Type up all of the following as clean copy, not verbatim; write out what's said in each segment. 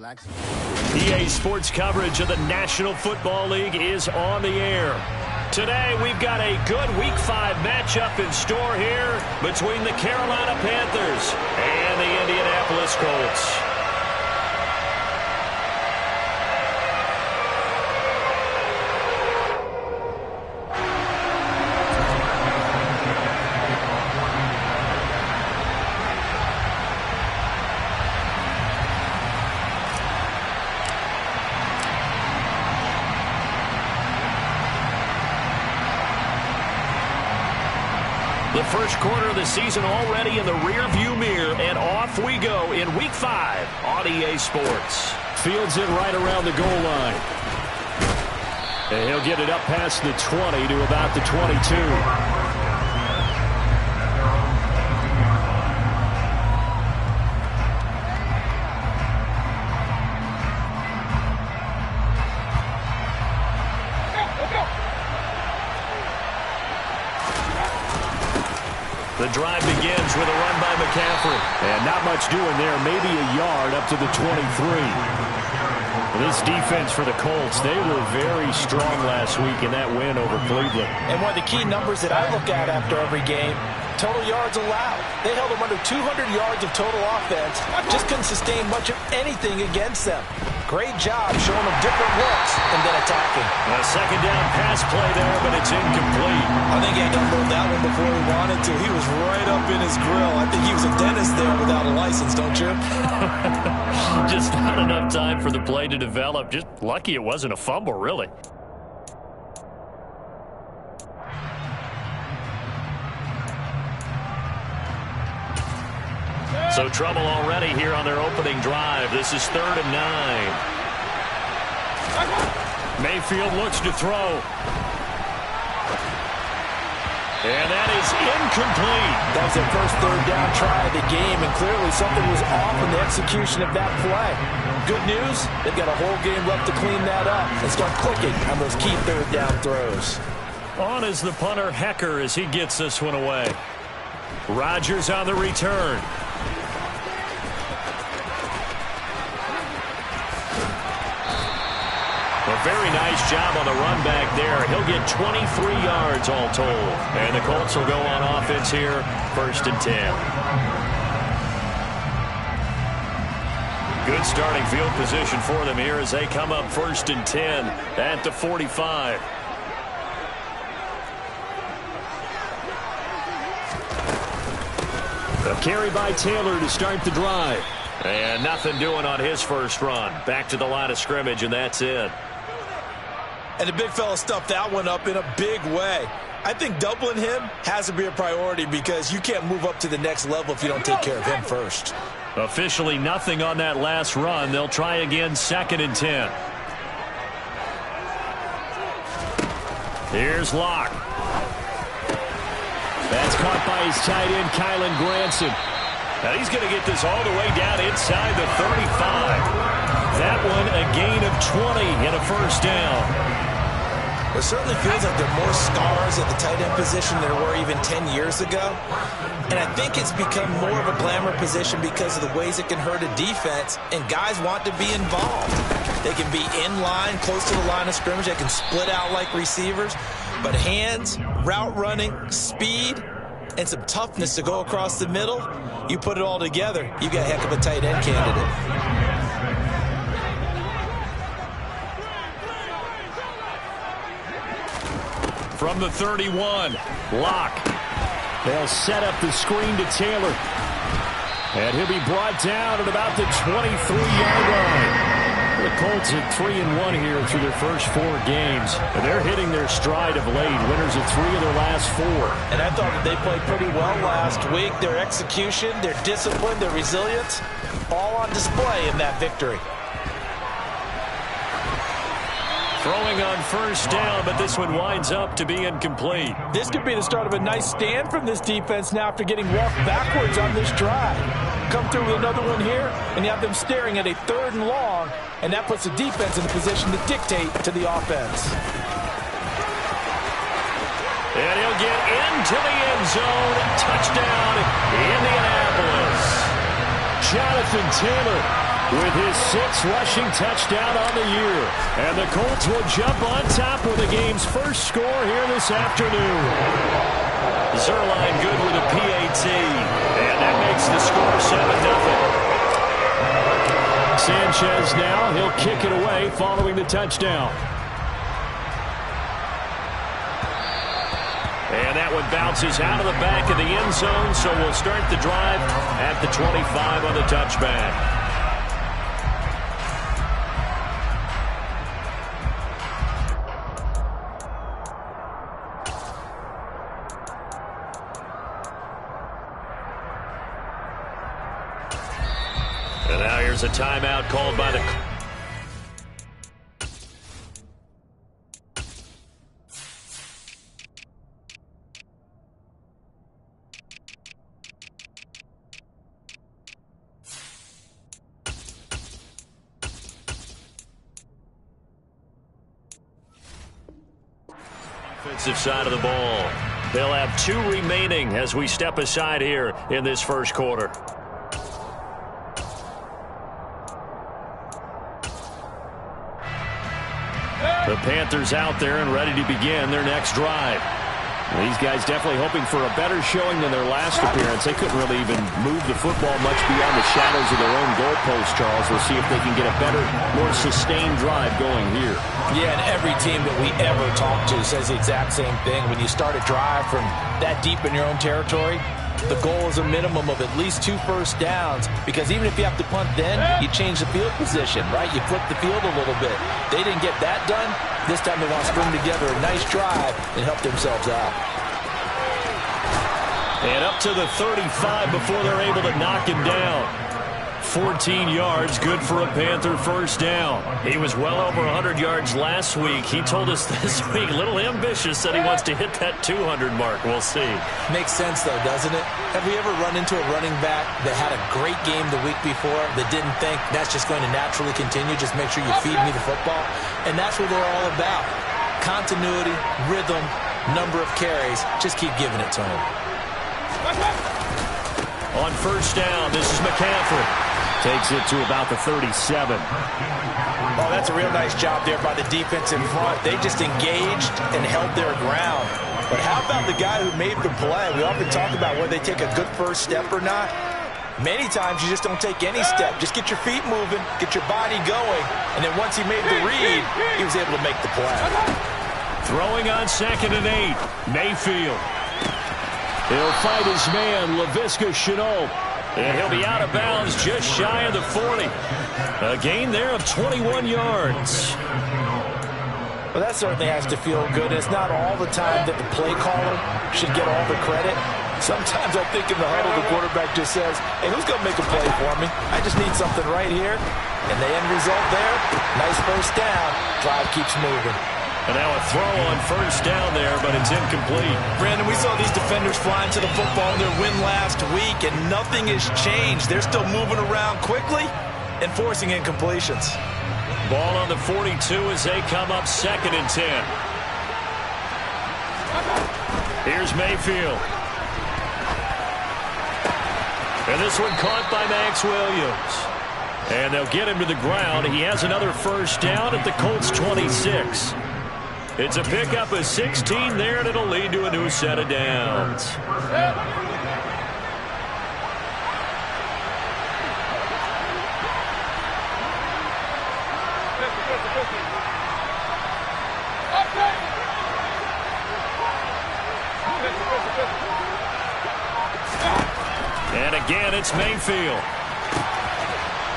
relax. EA Sports coverage of the National Football League is on the air. Today, we've got a good Week 5 matchup in store here between the Carolina Panthers and the Indianapolis Colts. The first quarter of the season already in the rearview mirror, and off we go in Week 5 on EA Sports. Fields it right around the goal line. And he'll get it up past the 20 to about the 22. The drive begins with a run by McCaffrey. And not much doing there. Maybe a yard up to the 23. This defense for the Colts, they were very strong last week in that win over Cleveland. And one of the key numbers that I look at after every game, total yards allowed. They held them under 200 yards of total offense. Just couldn't sustain much of anything against them. Great job showing them different looks and then attacking. A second down pass play there, but it's incomplete. I think he had to unload that one before he wanted to. He was right up in his grill. I think he was a dentist there without a license, don't you? Just not enough time for the play to develop. Just lucky it wasn't a fumble, really. So trouble already here on their opening drive. This is 3rd and 9. Mayfield looks to throw. And that is incomplete. That was their first third down try of the game, and clearly something was off in the execution of that play. Good news, they've got a whole game left to clean that up and start clicking on those key third down throws. On is the punter, Hecker, as he gets this one away. Rodgers on the return. A very nice job on the run back there. He'll get 23 yards all told. And the Colts will go on offense here, 1st and 10. Good starting field position for them here as they come up 1st and 10 at the 45. A carry by Taylor to start the drive. And nothing doing on his first run. Back to the line of scrimmage, and that's it. And the big fella stuffed that one up in a big way. I think doubling him has to be a priority because you can't move up to the next level if you don't take care of him first. Officially nothing on that last run. They'll try again 2nd and 10. Here's Locke. That's caught by his tight end, Kylen Granson. Now he's going to get this all the way down inside the 35. That one a gain of 20 and a 1st down. It certainly feels like there are more scars at the tight end position than there were even 10 years ago. And I think it's become more of a glamour position because of the ways it can hurt a defense, and guys want to be involved. They can be in line, close to the line of scrimmage. They can split out like receivers. But hands, route running, speed, and some toughness to go across the middle, you put it all together, you got a heck of a tight end candidate. From the 31, Locke. They'll set up the screen to Taylor. And he'll be brought down at about the 23-yard line. The Colts at 3-1 here through their first 4 games. And they're hitting their stride of late. Winners of 3 of their last 4. And I thought that they played pretty well last week. Their execution, their discipline, their resilience, all on display in that victory. Throwing on 1st down, but this one winds up to be incomplete. This could be the start of a nice stand from this defense now after getting walked backwards on this drive. Come through with another one here, and you have them staring at a 3rd and long, and that puts the defense in a position to dictate to the offense. And he'll get into the end zone. Touchdown, Indianapolis. Jonathan Taylor with his 6th rushing touchdown on the year. And the Colts will jump on top with the game's first score here this afternoon. Zerline good with a PAT. And that makes the score 7-0. Sanchez now, he'll kick it away following the touchdown. And that one bounces out of the back of the end zone, so we'll start the drive at the 25 on the touchback. And now here's a timeout called by the... Offensive side of the ball. They'll have 2 remaining as we step aside here in this first quarter. The Panthers out there and ready to begin their next drive. These guys definitely hoping for a better showing than their last appearance. They couldn't really even move the football much beyond the shadows of their own goalpost, Charles. We'll see if they can get a better, more sustained drive going here. Yeah, and every team that we ever talk to says the exact same thing. When you start a drive from that deep in your own territory, the goal is a minimum of at least 2 first downs, because even if you have to punt then, you change the field position, right? You flip the field a little bit. They didn't get that done. This time they want to string together a nice drive and help themselves out. And up to the 35 before they're able to knock him down. 14 yards, good for a Panther first down. He was well over 100 yards last week. He told us this week, a little ambitious, said he wants to hit that 200 mark. We'll see. Makes sense, though, doesn't it? Have we ever run into a running back that had a great game the week before that didn't think that's just going to naturally continue? Just make sure you feed me the football. And that's what they're all about. Continuity, rhythm, number of carries. Just keep giving it to him. On first down, this is McCaffrey. Takes it to about the 37. Oh, that's a real nice job there by the defense in front. They just engaged and held their ground. But how about the guy who made the play? We often talk about whether they take a good first step or not. Many times you just don't take any step. Just get your feet moving, get your body going, and then once he made the read, he was able to make the play. Throwing on 2nd and 8, Mayfield. He'll fight his man, Laviska Shenault. And he'll be out of bounds just shy of the 40. A gain there of 21 yards. Well, that certainly has to feel good. It's not all the time that the play caller should get all the credit. Sometimes I think in the huddle, the quarterback just says, hey, who's going to make a play for me? I just need something right here. And the end result there, nice first down. Drive keeps moving. And now a throw on first down there, but it's incomplete. Brandon, we saw these defenders flying to the football in their win last week, and nothing has changed. They're still moving around quickly and forcing incompletions. Ball on the 42 as they come up 2nd and 10. Here's Mayfield. And this one caught by Max Williams. And they'll get him to the ground. He has another first down at the Colts 26. It's a pickup of 16 there, and it'll lead to a new set of downs. And again, it's Mayfield.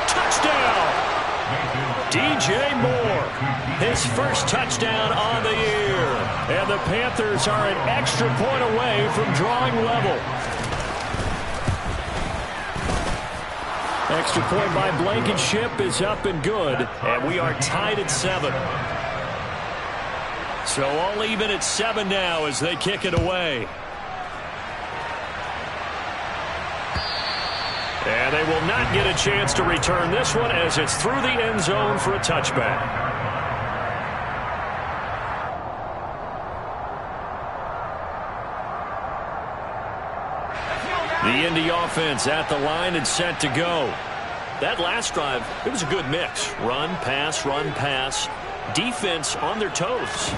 Touchdown! DJ Moore, his first touchdown on the year. And the Panthers are an extra point away from drawing level. Extra point by Blankenship is up and good. And we are tied at 7. So all even at 7 now as they kick it away. And they will not get a chance to return this one as it's through the end zone for a touchback. The Indy offense at the line and set to go. that last drive, it was a good mix. Run, pass, defense on their toes.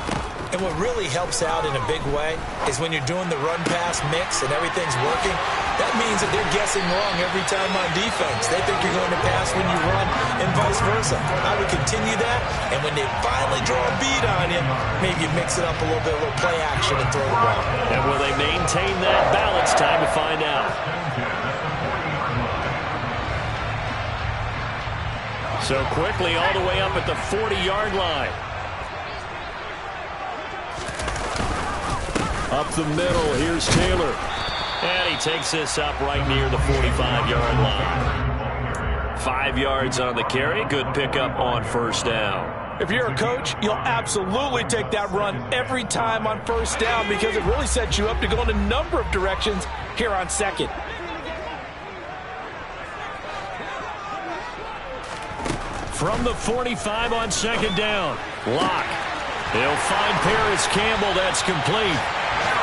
And what really helps out in a big way is when you're doing the run-pass mix and everything's working, that means that they're guessing wrong every time on defense. They think you're going to pass when you run and vice versa. I would continue that, and when they finally draw a beat on you, maybe you mix it up a little bit, a little play action and throw the ball. And will they maintain that balance? Time to find out. So quickly all the way up at the 40-yard line. Up the middle, here's Taylor. And he takes this up right near the 45-yard line. 5 yards on the carry. Good pickup on first down. If you're a coach, you'll absolutely take that run every time on first down because it really sets you up to go in a number of directions here on second. From the 45 on second down. Lock. He'll find Paris Campbell. That's complete.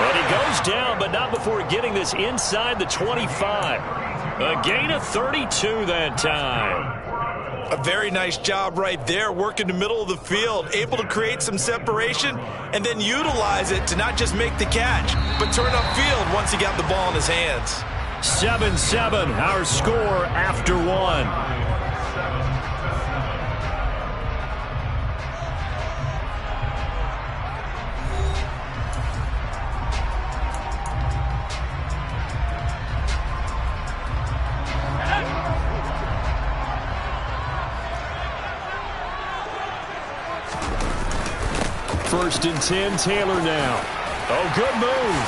And he goes down, but not before getting this inside the 25. A gain of 32 that time. A very nice job right there, working the middle of the field, able to create some separation and then utilize it to not just make the catch, but turn upfield once he got the ball in his hands. 7-7, our score after one. First and 10, Taylor now. Oh, good move.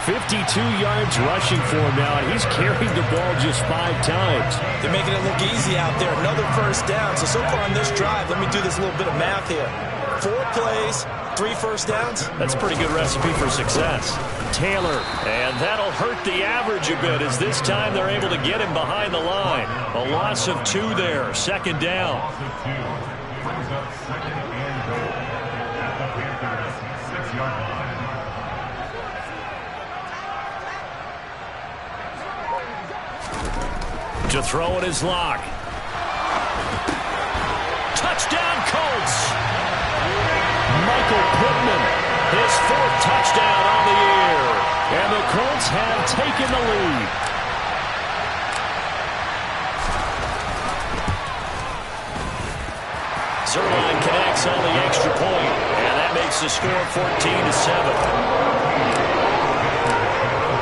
52 yards rushing for him now, and he's carried the ball just 5 times. They're making it look easy out there. Another first down. So far on this drive, let me do this little bit of math here. 4 plays, 3 first downs. That's a pretty good recipe for success. Taylor, and that'll hurt the average a bit as this time they're able to get him behind the line. A loss of 2 there, second down. To throw it is Lock. Touchdown Colts. Michael Pittman, his 4th touchdown on the year. And the Colts have taken the lead. Zerline connects on the extra point, and that makes the score 14-7.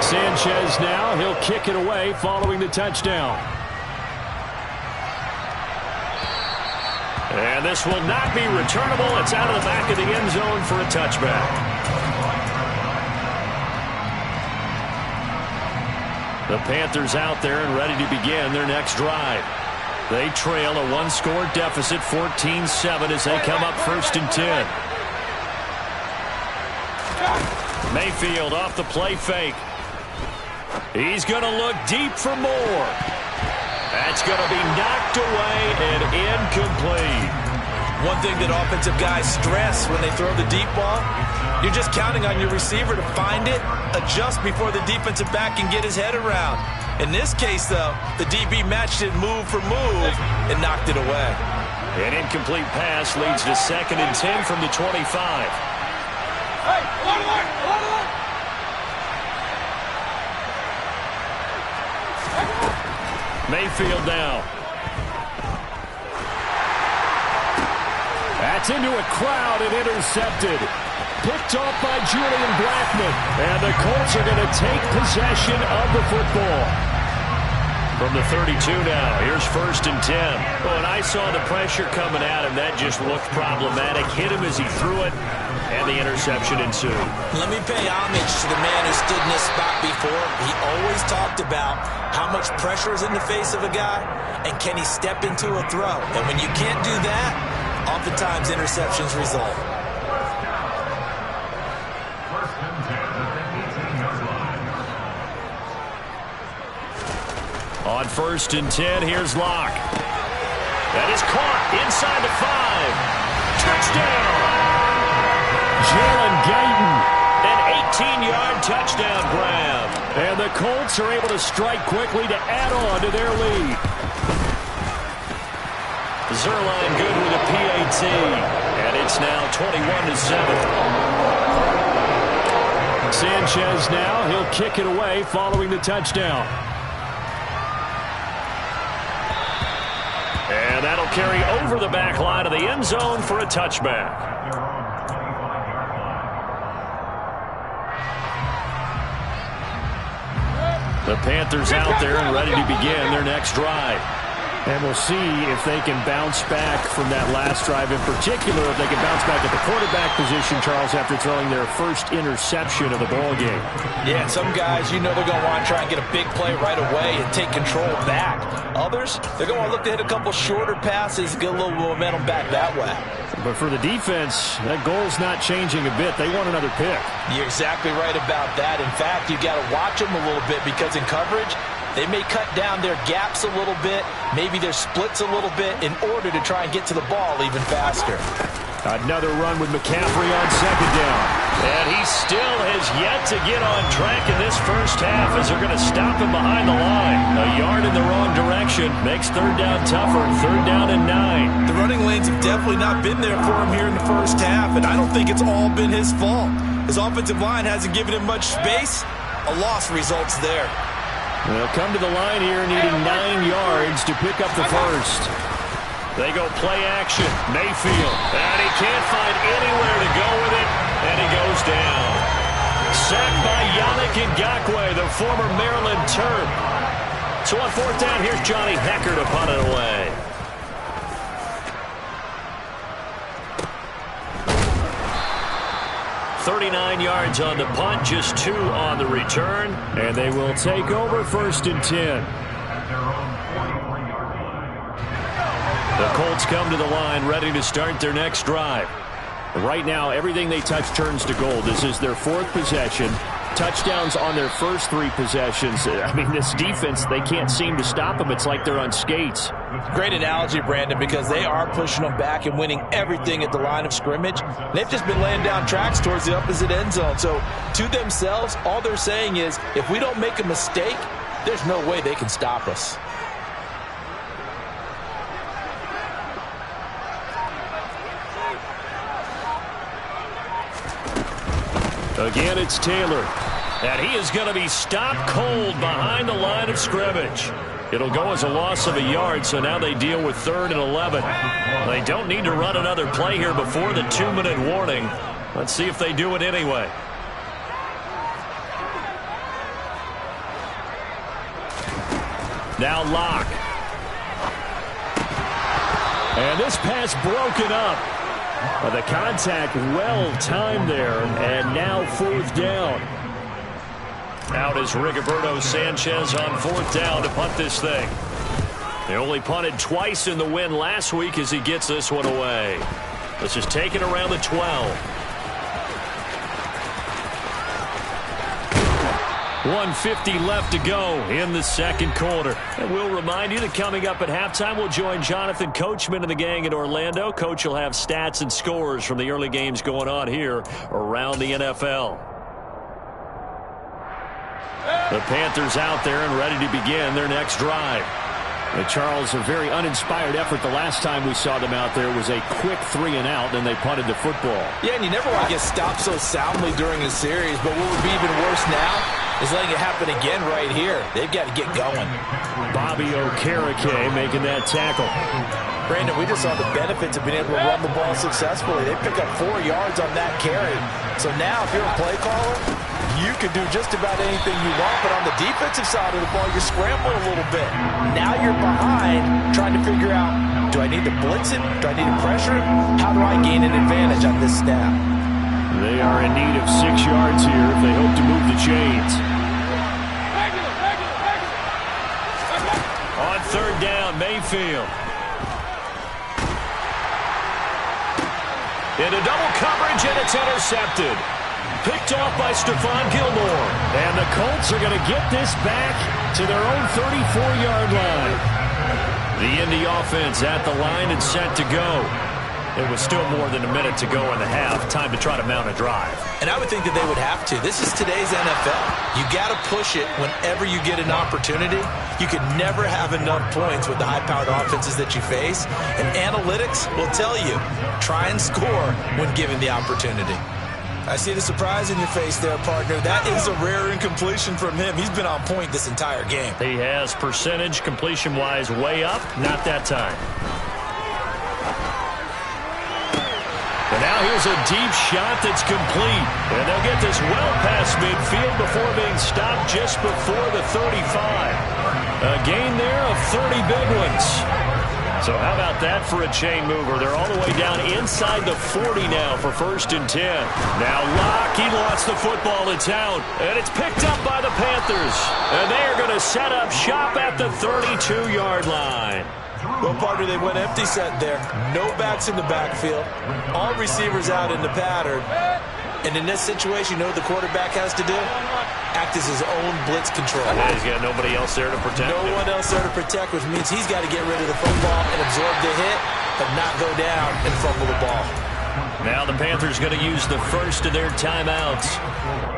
Sanchez now, he'll kick it away following the touchdown. And this will not be returnable. It's out of the back of the end zone for a touchback. The Panthers out there and ready to begin their next drive. They trail a 1-score deficit, 14-7, as they come up first and 10. Mayfield off the play fake. He's going to look deep for more. That's going to be knocked away and incomplete. One thing that offensive guys stress when they throw the deep ball, you're just counting on your receiver to find it, adjust before the defensive back can get his head around. In this case, though, the DB matched it move for move and knocked it away. An incomplete pass leads to second and 10 from the 25. Hey, Mayfield now. That's into a crowd and intercepted. Picked off by Julian Blackmon. And the Colts are going to take possession of the football. From the 32 now, here's first and 10. Well, and I saw the pressure coming at him. That just looked problematic. Hit him as he threw it, and the interception ensued. Let me pay homage to the man who stood in this spot before. He always talked about how much pressure is in the face of a guy, and can he step into a throw. And when you can't do that, oftentimes interceptions result. On first and 10, here's Lock. That is caught inside the 5. Touchdown! Jalen Guyton, an 18-yard touchdown grab. And the Colts are able to strike quickly to add on to their lead. Zerline good with a PAT. And it's now 21-7. Sanchez now, he'll kick it away following the touchdown. And that'll carry over the back line of the end zone for a touchback. The Panthers out there and ready to begin their next drive. And we'll see if they can bounce back from that last drive. In particular, if they can bounce back at the quarterback position, Charles, after throwing their first interception of the ball game. Yeah, some guys, you know they're going to want to try and get a big play right away and take control back. Others, they're going to want to look to hit a couple shorter passes, get a little momentum back that way. But for the defense, that goal's not changing a bit. They want another pick. You're exactly right about that. In fact, you got to watch them a little bit because in coverage, they may cut down their gaps a little bit, maybe their splits a little bit in order to try and get to the ball even faster. Another run with McCaffrey on second down. And he still has yet to get on track in this first half as they're going to stop him behind the line. A yard in the wrong direction makes third down tougher. Third down and 9. The running lanes have definitely not been there for him here in the first half, and I don't think it's all been his fault. His offensive line hasn't given him much space. A loss results there. They'll come to the line here needing 9 yards to pick up the first. They go play action. Mayfield. And he can't find anywhere to go with it. And he goes down. Sacked by Yannick Ngakoue, the former Maryland Terp. So on fourth down, here's Johnny Hecker to punt it away. .39 yards on the punt, just 2 on the return. And they will take over first and 10. The Colts come to the line ready to start their next drive. Right now, everything they touch turns to gold. This is their 4th possession. Touchdowns on their first 3 possessions. I mean, this defense, they can't seem to stop them. It's like they're on skates. Great analogy, Brandon, because they are pushing them back and winning everything at the line of scrimmage. They've just been laying down tracks towards the opposite end zone. So to themselves, all they're saying is, if we don't make a mistake, there's no way they can stop us. Again, it's Taylor. And he is going to be stopped cold behind the line of scrimmage. It'll go as a loss of a yard, so now they deal with 3rd and 11. They don't need to run another play here before the 2-minute warning. Let's see if they do it anyway. Now Locke. And this pass broken up. The contact well timed there, and now 4th down. Out is Rigoberto Sanchez on 4th down to punt this thing. They only punted twice in the win last week as he gets this one away. This is taken around the 12. 1:50 left to go in the second quarter. And we'll remind you that coming up at halftime, we'll join Jonathan Coachman and the gang in Orlando. Coach will have stats and scores from the early games going on here around the NFL. The Panthers out there and ready to begin their next drive. And Charles, a very uninspired effort. The last time we saw them out there was a quick 3 and out, and they punted the football. Yeah, and you never want to get stopped so soundly during a series, but what would be even worse now is letting it happen again right here. They've got to get going. Bobby Okereke making that tackle. Brandon, we just saw the benefits of being able to run the ball successfully. They pick up 4 yards on that carry. So now if you're a play caller, you can do just about anything you want, but on the defensive side of the ball, you're scrambling a little bit. Now you're behind, trying to figure out, do I need to blitz him? Do I need to pressure him? How do I gain an advantage on this snap? They are in need of 6 yards here if they hope to move the chains. On 3rd down, Mayfield. Into double coverage, and it's intercepted. Picked off by Stephon Gilmore. And the Colts are going to get this back to their own 34-yard line. The Indy offense at the line and set to go. It was still more than a minute to go in the half. Time to try to mount a drive. And I would think that they would have to. This is today's NFL. You got to push it whenever you get an opportunity. You can never have enough points with the high-powered offenses that you face. And analytics will tell you, try and score when given the opportunity. I see the surprise in your face there, partner. That is a rare incompletion from him. He's been on point this entire game. He has percentage completion-wise way up. Not that time. And now here's a deep shot that's complete. And they'll get this well past midfield before being stopped just before the 35. A gain there of 30 big ones. So how about that for a chain mover? They're all the way down inside the 40 now for 1st and 10. Now Locke, he lost the football. It's out. And it's picked up by the Panthers. And they are going to set up shop at the 32-yard line. Well, partner, they went empty set there. No backs in the backfield. All receivers out in the pattern. And in this situation, you know what the quarterback has to do? Act as his own blitz control. Yeah, he's got nobody else there to protect him. No one else there to protect, which means he's got to get rid of the football and absorb the hit, but not go down and fumble the ball. Now the Panthers going to use the first of their timeouts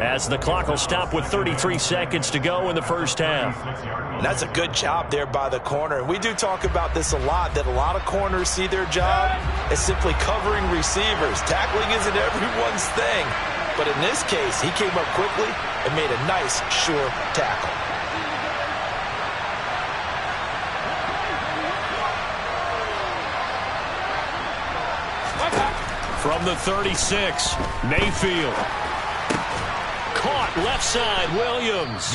as the clock will stop with 33 seconds to go in the first half. And that's a good job there by the corner. And we do talk about this a lot, that a lot of corners see their job as simply covering receivers. Tackling isn't everyone's thing. But in this case, he came up quickly and made a nice, sure tackle. From the 36, Mayfield. Caught left side, Williams.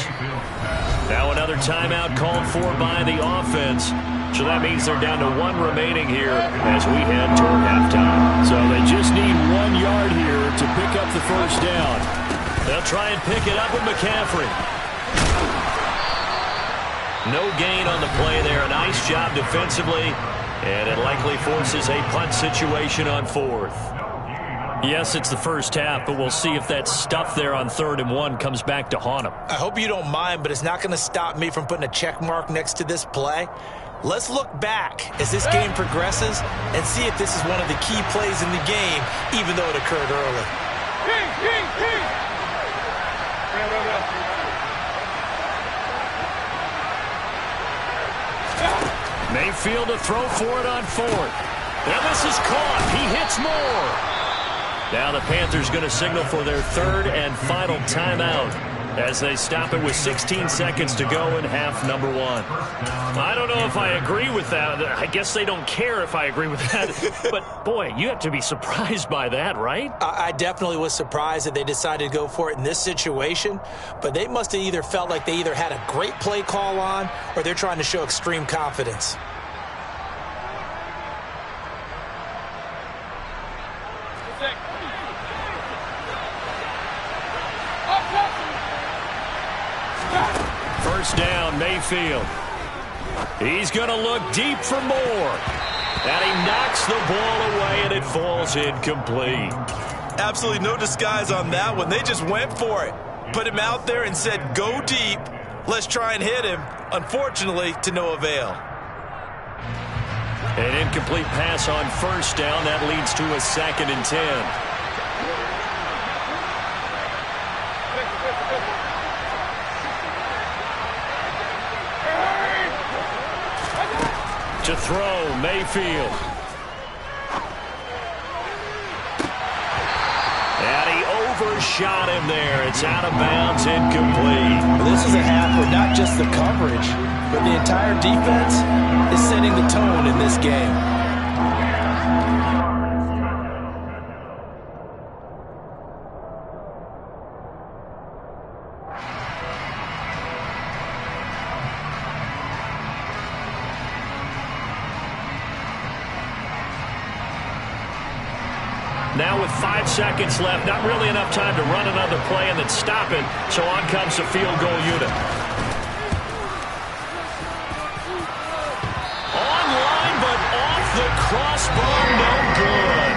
Now another timeout called for by the offense. So that means they're down to 1 remaining here as we head toward halftime. So they just need 1 yard here to pick up the first down. They'll try and pick it up with McCaffrey. No gain on the play there. A nice job defensively. And it likely forces a punt situation on 4th. Yes, it's the first half, but we'll see if that stuff there on 3rd and 1 comes back to haunt him. I hope you don't mind, but it's not going to stop me from putting a check mark next to this play. Let's look back as this game progresses and see if this is one of the key plays in the game, even though it occurred early. Mayfield to throw for it on 4th. And this is caught. He hits more. Now the Panthers going to signal for their 3rd and final timeout as they stop it with 16 seconds to go in half number 1. I don't know if I agree with that. I guess they don't care if I agree with that. But, boy, you have to be surprised by that, right? I definitely was surprised that they decided to go for it in this situation. But they must have either felt like they either had a great play call on or they're trying to show extreme confidence. First down, Mayfield. He's going to look deep for more. And he knocks the ball away, and it falls incomplete. Absolutely no disguise on that one. They just went for it. Put him out there and said, go deep. Let's try and hit him. Unfortunately, to no avail. An incomplete pass on first down. That leads to a 2nd and 10. To throw, Mayfield. And he overshot him there. It's out of bounds, incomplete. Well, this is a half where not just the coverage, but the entire defense is setting the tone in this game. Now with 5 seconds left, not really enough time to run another play and then stop it. So on comes the field goal unit. Online, but off the crossbar, no good.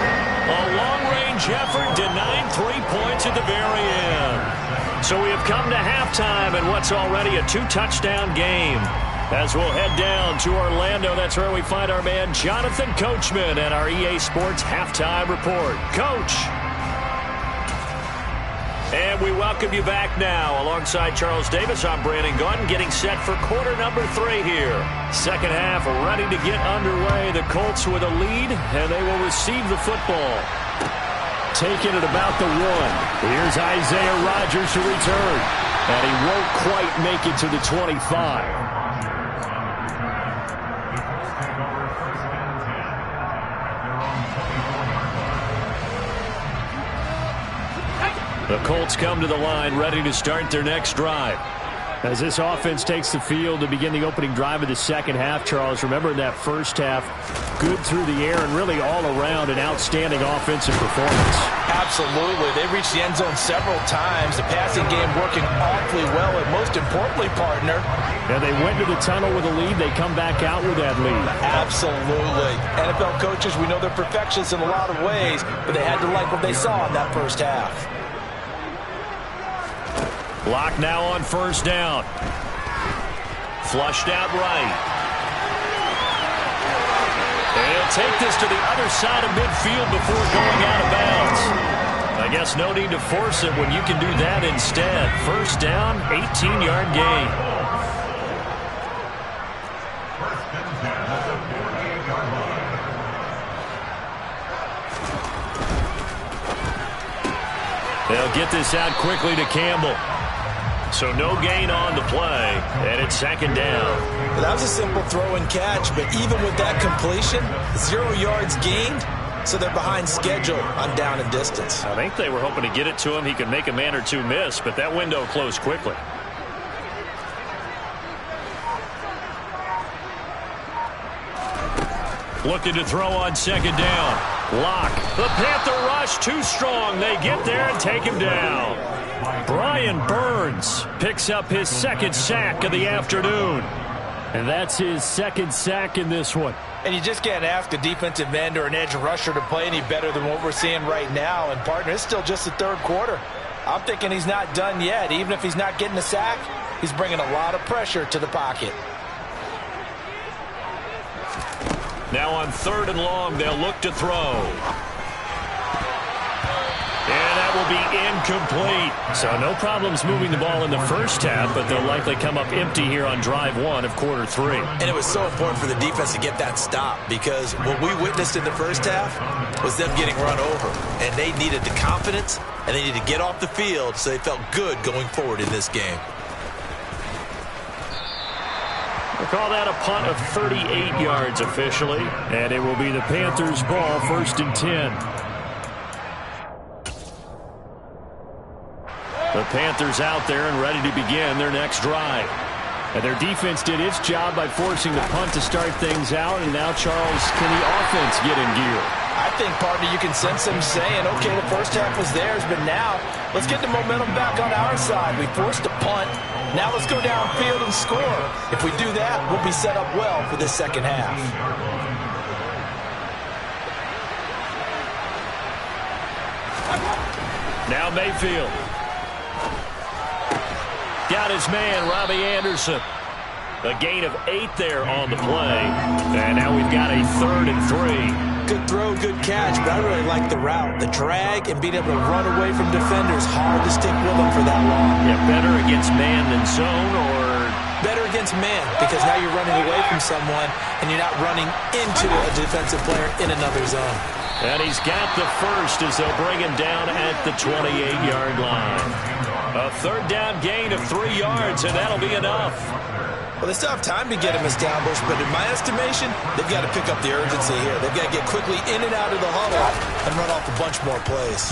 A long-range effort denying 3 points at the very end. So we have come to halftime in what's already a 2-touchdown game. As we'll head down to Orlando, that's where we find our man Jonathan Coachman at our EA Sports Halftime Report. Coach. And we welcome you back now. Alongside Charles Davis, I'm Brandon Gunn, getting set for quarter number 3 here. Second half ready to get underway. The Colts with a lead, and they will receive the football. Taking it about the 1. Here's Isaiah Rodgers to return. And he won't quite make it to the 25. The Colts come to the line, ready to start their next drive. As this offense takes the field to begin the opening drive of the second half, Charles, remember in that first half, good through the air and really all around an outstanding offensive performance. Absolutely. They reached the end zone several times. The passing game working awfully well, and most importantly, partner. And they went to the tunnel with a lead. They come back out with that lead. Absolutely. NFL coaches, we know they're perfectionists in a lot of ways, but they had to like what they saw in that first half. Block now on first down. Flushed out right. And he'll take this to the other side of midfield before going out of bounds. I guess no need to force it when you can do that instead. First down, 18-yard gain. They'll get this out quickly to Campbell. So no gain on the play, and it's second down. Well, that was a simple throw and catch, but even with that completion, 0 yards gained, so they're behind schedule on down and distance. I think they were hoping to get it to him. He could make a man or two miss, but that window closed quickly. Looking to throw on second down. Lock. The Panther rush too strong. They get there and take him down. Brian Burns picks up his second sack of the afternoon. And that's his second sack in this one. And you just can't ask a defensive end or an edge rusher to play any better than what we're seeing right now. And, partner, it's still just the third quarter. I'm thinking he's not done yet. Even if he's not getting a sack, he's bringing a lot of pressure to the pocket. Now on third and long, they'll look to throw. And that will be incomplete. So no problems moving the ball in the first half, but they'll likely come up empty here on drive 1 of quarter 3. And it was so important for the defense to get that stop, because what we witnessed in the first half was them getting run over. And they needed the confidence, and they needed to get off the field so they felt good going forward in this game. We'll call that a punt of 38 yards officially. And it will be the Panthers' ball, 1st and 10. The Panthers out there and ready to begin their next drive. And their defense did its job by forcing the punt to start things out. And now, Charles, can the offense get in gear? I think, partner, you can sense them saying, okay, the first half was theirs, but now let's get the momentum back on our side. We forced a punt. Now let's go downfield and score. If we do that, we'll be set up well for this second half. Now Mayfield. Got his man, Robbie Anderson. A gain of 8 there on the play. And now we've got a 3rd and 3. Good throw, good catch, but I really like the route. The drag and being able to run away from defenders, hard to stick with them for that long. Yeah, better against man than zone, or? Better against man, because now you're running away from someone and you're not running into a defensive player in another zone. And he's got the first as they'll bring him down at the 28-yard line. A 3rd down gain of 3 yards, and that'll be enough. Well, they still have time to get him established, but in my estimation, they've got to pick up the urgency here. They've got to get quickly in and out of the huddle and run off a bunch more plays.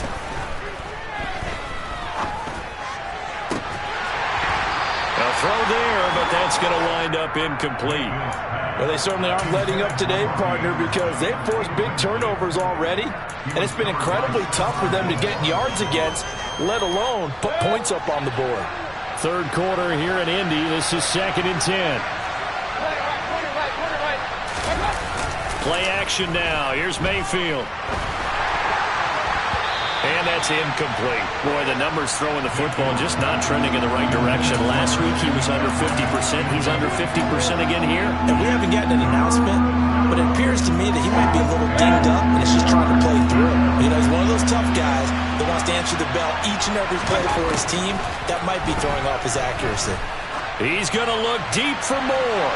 A throw there, but that's going to wind up incomplete. Well, they certainly aren't letting up today, partner, because they've forced big turnovers already, and it's been incredibly tough for them to get yards against, let alone put points up on the board. 3rd quarter here in Indy. This is 2nd and 10. Play action now. Here's Mayfield. And that's incomplete. Boy, the numbers throwing the football just not trending in the right direction. Last week he was under 50%. He's under 50% again here. And we haven't gotten an announcement, but it appears to me that he might be a little dinged up and is just trying to play through. You know, he's one of those tough guys that wants to answer the bell each and every play for his team. That might be throwing off his accuracy. He's going to look deep for more.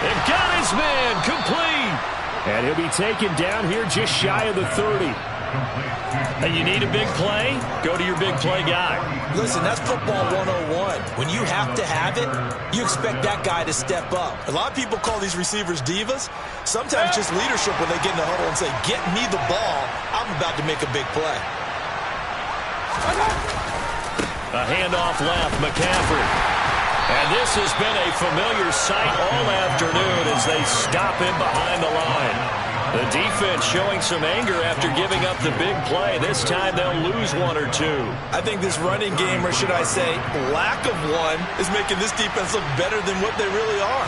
They've got his man complete. And he'll be taken down here just shy of the 30. Hey, you need a big play? Go to your big play guy. Listen, that's football 101. When you have to have it, you expect that guy to step up. A lot of people call these receivers divas. Sometimes just leadership when they get in the huddle and say, get me the ball. I'm about to make a big play. A handoff left, McCaffrey. And this has been a familiar sight all afternoon as they stop him behind the line. The defense showing some anger after giving up the big play. This time they'll lose one or two. I think this running game, or should I say lack of one, is making this defense look better than what they really are.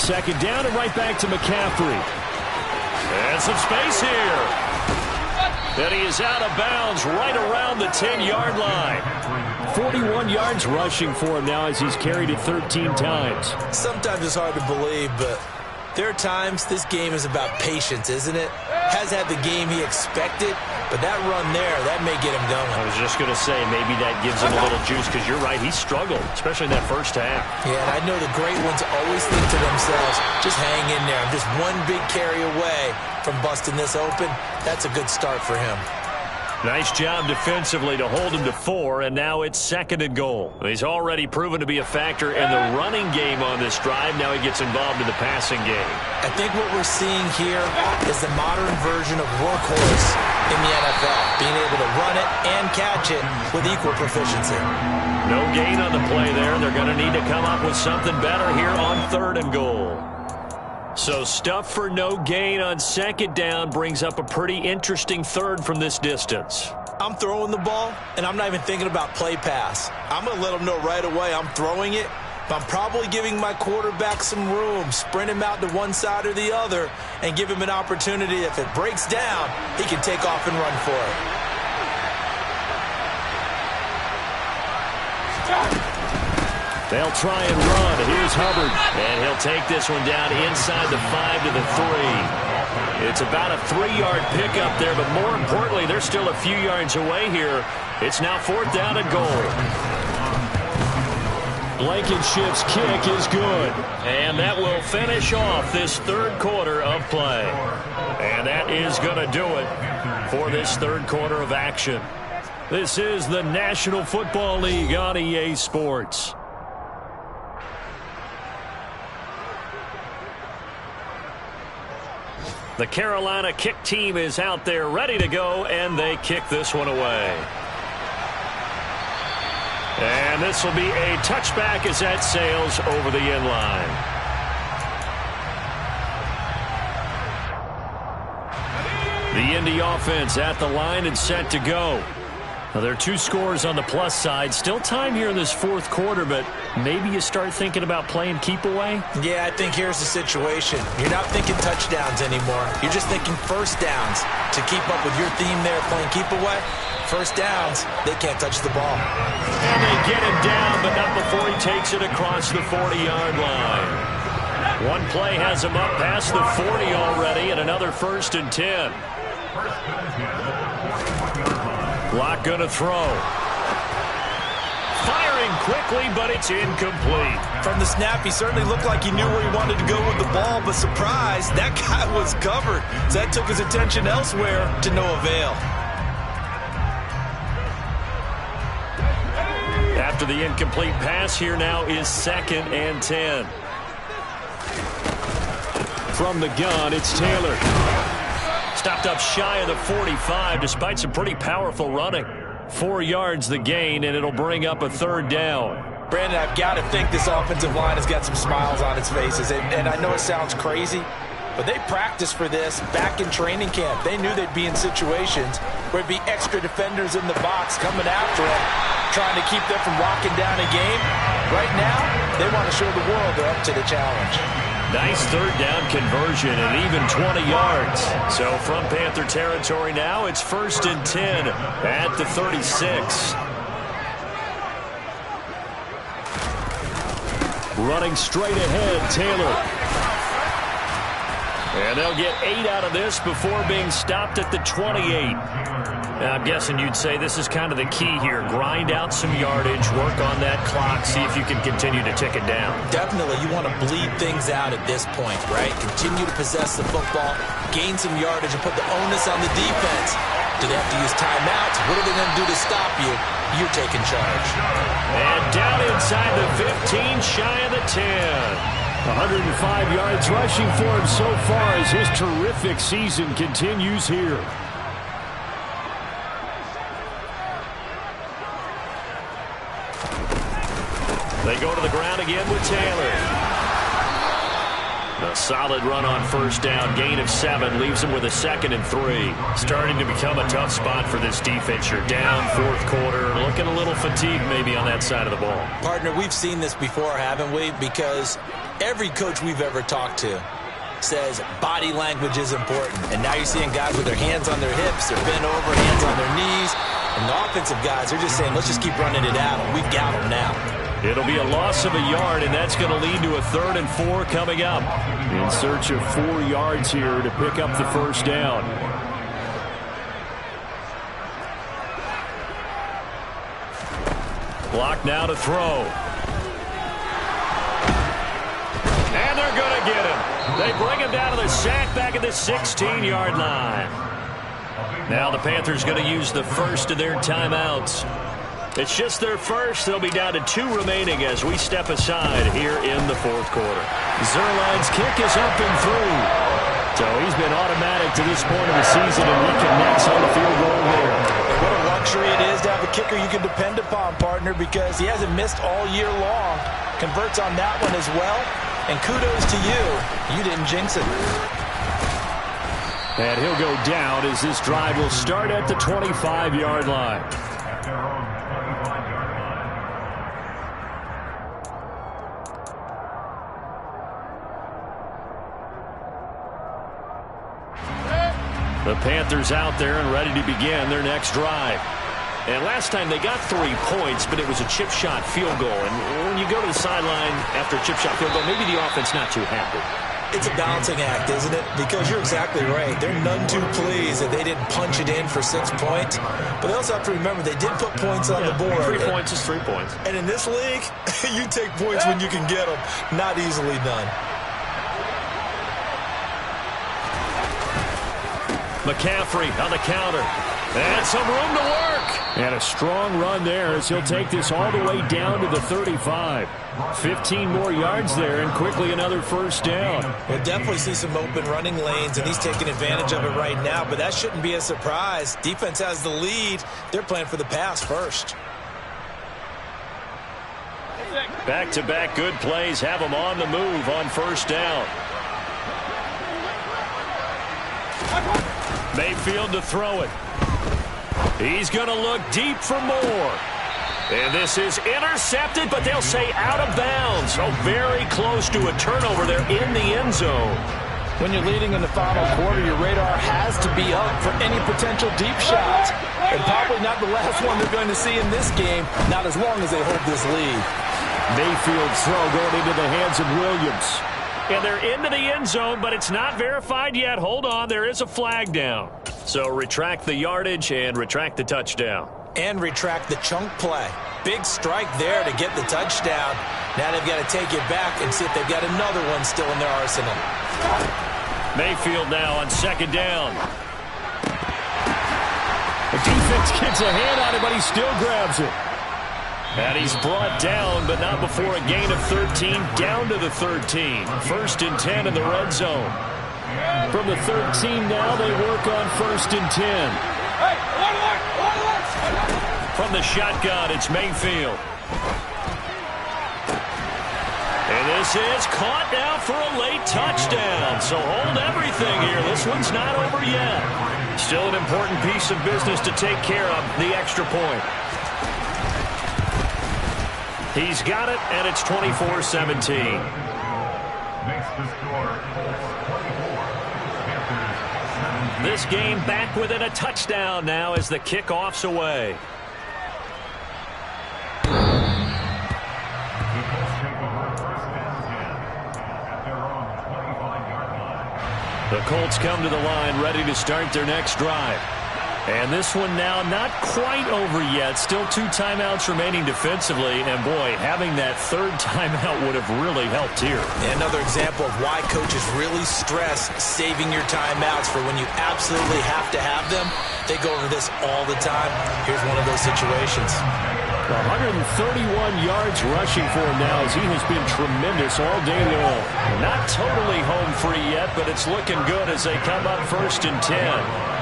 Second down and right back to McCaffrey. And some space here. And he is out of bounds right around the 10-yard line. 41 yards rushing for him now as he's carried it 13 times. Sometimes it's hard to believe, but there are times this game is about patience, isn't it? Has had the game he expected, but that run there, that may get him going. I was just going to say, maybe that gives him a little juice, because you're right, he struggled, especially in that first half. Yeah, and I know the great ones always think to themselves, just hang in there. I'm just one big carry away from busting this open. That's a good start for him. Nice job defensively to hold him to 4, and now it's 2nd and goal. He's already proven to be a factor in the running game on this drive. Now he gets involved in the passing game. I think what we're seeing here is the modern version of workhorse in the NFL, being able to run it and catch it with equal proficiency. No gain on the play there. They're going to need to come up with something better here on 3rd and goal. So stuff for no gain on 2nd down brings up a pretty interesting 3rd from this distance. I'm throwing the ball, and I'm not even thinking about play pass. I'm going to let them know right away I'm throwing it, but I'm probably giving my quarterback some room, sprint him out to one side or the other, and give him an opportunity. If it breaks down, he can take off and run for it. They'll try and run. Here's Hubbard. And he'll take this one down inside the 5 to the 3. It's about a 3-yard pickup there, but more importantly, they're still a few yards away here. It's now 4th down and goal. Blankenship's kick is good. And that will finish off this 3rd quarter of play. And that is going to do it for this 3rd quarter of action. This is the National Football League on EA Sports. The Carolina kick team is out there ready to go, and they kick this one away. And this will be a touchback as that sails over the end line. The Indy offense at the line and set to go. Now, there are 2 scores on the plus side. Still time here in this 4th quarter, but maybe you start thinking about playing keep away? Yeah, I think here's the situation. You're not thinking touchdowns anymore. You're just thinking first downs. To keep up with your theme there, playing keep away, first downs, they can't touch the ball. And they get him down, but not before he takes it across the 40-yard line. One play has him up past the 40 already, and another 1st and 10. Block going to throw. Firing quickly, but it's incomplete. From the snap, he certainly looked like he knew where he wanted to go with the ball, but surprise, that guy was covered. So that took his attention elsewhere to no avail. After the incomplete pass, here now is 2nd and 10. From the gun, it's Taylor. Stopped up shy of the 45 despite some pretty powerful running. 4 yards the gain, and it'll bring up a 3rd down. Brandon, I've got to think this offensive line has got some smiles on its faces. And I know it sounds crazy, but they practiced for this back in training camp. They knew they'd be in situations where it'd be extra defenders in the box coming after them, trying to keep them from locking down a game. Right now, they want to show the world they're up to the challenge. Nice third down conversion and even 20 yards. So from Panther territory now, it's 1st and 10 at the 36. Running straight ahead, Taylor. And they'll get 8 out of this before being stopped at the 28. I'm guessing you'd say this is kind of the key here. Grind out some yardage, work on that clock, see if you can continue to tick it down. Definitely, you want to bleed things out at this point, right? Continue to possess the football, gain some yardage, and put the onus on the defense. Do they have to use timeouts? What are they going to do to stop you? You're taking charge. And down inside the 15, shy of the 10. 105 yards rushing for him so far as his terrific season continues here. They go to the ground again with Taylor. A solid run on 1st down. Gain of 7 leaves them with a 2nd and 3. Starting to become a tough spot for this defense. You're down 4th quarter. Looking a little fatigued maybe on that side of the ball. Partner, we've seen this before, haven't we? Because every coach we've ever talked to says body language is important. And now you're seeing guys with their hands on their hips, they're bent over, hands on their knees. And the offensive guys are just saying, let's just keep running it at them. We've got them now. It'll be a loss of a yard, and that's going to lead to a 3rd and 4 coming up. In search of 4 yards here to pick up the 1st down. Block now to throw. And they're going to get him. They bring him down to the sack back at the 16-yard line. Now the Panthers going to use the first of their timeouts. It's just their first. They'll be down to 2 remaining as we step aside here in the 4th quarter. Zuerlein's kick is up and through. So he's been automatic to this point of the season, and reconnects on the field goal there. And what a luxury it is to have a kicker you can depend upon, partner, because he hasn't missed all year long. Converts on that one as well. And kudos to you. You didn't jinx it. And he'll go down as this drive will start at the 25-yard line. The Panthers out there and ready to begin their next drive. And last time they got 3 points, but it was a chip shot field goal. And when you go to the sideline after a chip shot field goal, maybe the offense not too happy. It's a balancing act, isn't it? Because you're exactly right. They're none too pleased that they didn't punch it in for 6 points. But they also have to remember they did put points on the board. 3 points is 3 points. And in this league, you take points when you can get them. Not easily done. McCaffrey on the counter. And some room to work. And a strong run there as he'll take this all the way down to the 35. 15 more yards there and quickly another 1st down. We'll definitely see some open running lanes, and he's taking advantage of it right now, but that shouldn't be a surprise. Defense has the lead. They're playing for the pass first. Back-to-back good plays have them on the move on 1st down. Mayfield to throw it. He's going to look deep for more. And this is intercepted, but they'll say out of bounds. So very close to a turnover there in the end zone. When you're leading in the final quarter, your radar has to be up for any potential deep shots. And probably not the last one they're going to see in this game, not as long as they hold this lead. Mayfield's throw going into the hands of Williams. And they're into the end zone, but it's not verified yet. Hold on, there is a flag down. So retract the yardage and retract the touchdown. And retract the chunk play. Big strike there to get the touchdown. Now they've got to take it back and see if they've got another one still in their arsenal. Mayfield now on 2nd down. The defense gets a hand on it, but he still grabs it. And he's brought down, but not before a gain of 13, down to the 13. 1st and 10 in the red zone. From the 13 now, they work on 1st and 10. From the shotgun, it's Mayfield. And this is caught now for a late touchdown. So hold everything here. This one's not over yet. Still an important piece of business to take care of, the extra point. He's got it, and it's 24-17. Makes the score Colts 24, Panthers 17. This game back within a touchdown now as the kickoff's away. The Colts take over first and 10 at their own 25-yard line. The Colts come to the line ready to start their next drive. And this one now not quite over yet. Still 2 timeouts remaining defensively. And, boy, having that third timeout would have really helped here. And another example of why coaches really stress saving your timeouts for when you absolutely have to have them. They go over this all the time. Here's one of those situations. 131 yards rushing for him now as he has been tremendous all day long. Not totally home free yet, but it's looking good as they come up 1st and 10.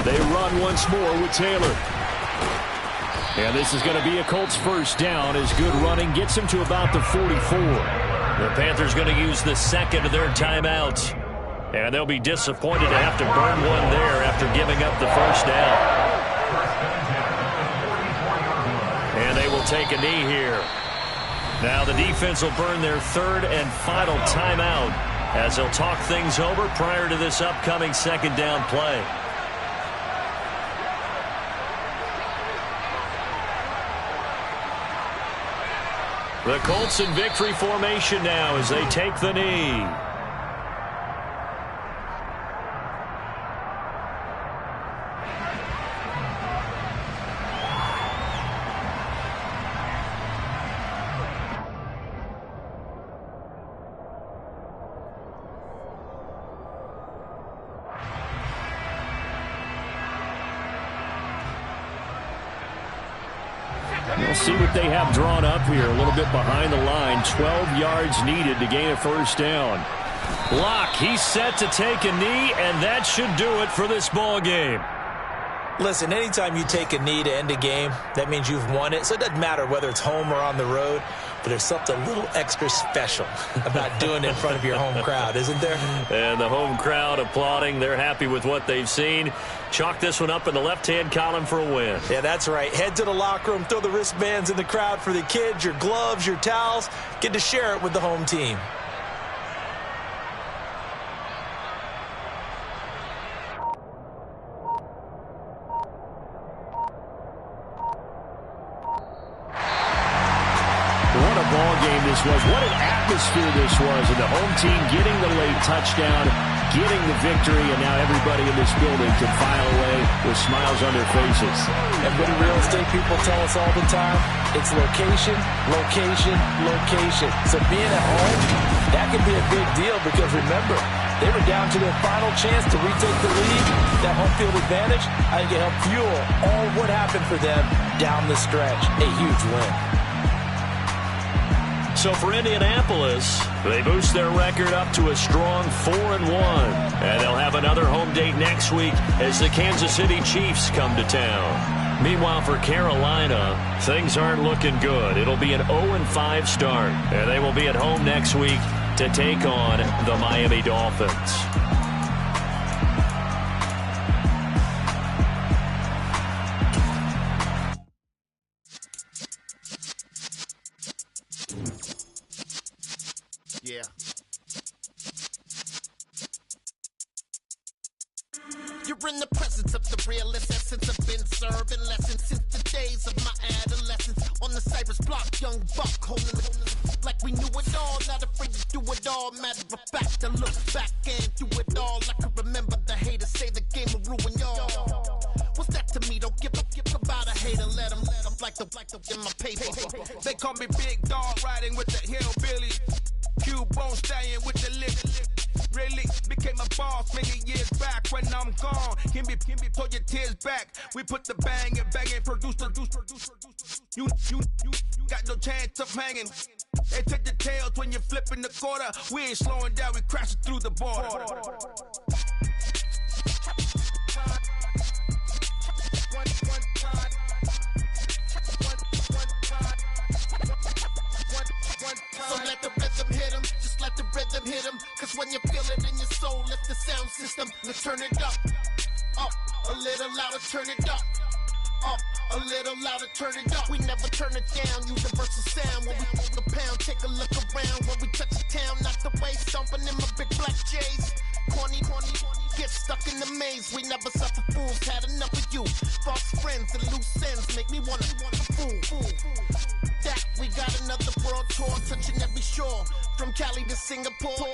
They run once more with Taylor. And this is going to be a Colts first down as good running gets him to about the 44. The Panthers going to use the second of their timeouts. And they'll be disappointed to have to burn one there after giving up the first down. And they will take a knee here. Now the defense will burn their third and final timeout as they'll talk things over prior to this upcoming second down play. The Colts in victory formation now as they take the knee. We'll see what they have drawn up here. A little bit behind the line. 12 yards needed to gain a first down. Locke, he's set to take a knee, and that should do it for this ball game. Listen, anytime you take a knee to end a game, that means you've won it. So it doesn't matter whether it's home or on the road, but there's something a little extra special about doing it in front of your home crowd, isn't there? And the home crowd applauding. They're happy with what they've seen. Chalk this one up in the left-hand column for a win. Yeah, that's right. Head to the locker room, throw the wristbands in the crowd for the kids, your gloves, your towels. Get to share it with the home team. What a ball game this was. What an atmosphere this was. And the home team getting the late touchdown, getting the victory, and now everybody in this building can file away with smiles on their faces. And what do real estate people tell us all the time? It's location, location, location. So being at home, that can be a big deal because remember, they were down to their final chance to retake the lead. That home field advantage, I think it helped fuel all what happened for them down the stretch. A huge win. So for Indianapolis, they boost their record up to a strong 4-1. And they'll have another home date next week as the Kansas City Chiefs come to town. Meanwhile, for Carolina, things aren't looking good. It'll be an 0-5 start. And they will be at home next week to take on the Miami Dolphins. Yeah. You're in the presence of the realest essence. I've been serving lessons since the days of my adolescence. On the Cypress block, young buck holding like we knew it all. Not afraid to do it all. Matter of fact, to look back and do it all. I can remember the haters say the game will ruin y'all. What's that to me? Don't give about a hater. Let them like the in my paper. They call me Big Dog, riding with the hillbilly. Cubone staying with the lip. Really became a boss many years back. When I'm gone, can be pull your tears back. We put the bang and produce. You got no chance of hanging. They take the tails when you're flipping the quarter. We ain't slowing down, we crashing through the border. So let the rhythm hit 'em, just let the rhythm hit 'em. Cause when you feel it in your soul, lift the sound system. Let's turn it up, a little louder, turn it up. Up, a little louder, turn it up. We never turn it down, universal sound. When we pull the pound, take a look around. When we touch the town, not the way, stomping in my big black J's. Corny, get stuck in the maze. We never suffer fools, had enough of you. False friends and loose ends make me wanna fool. That we got another world tour, touching every shore, from Cali to Singapore.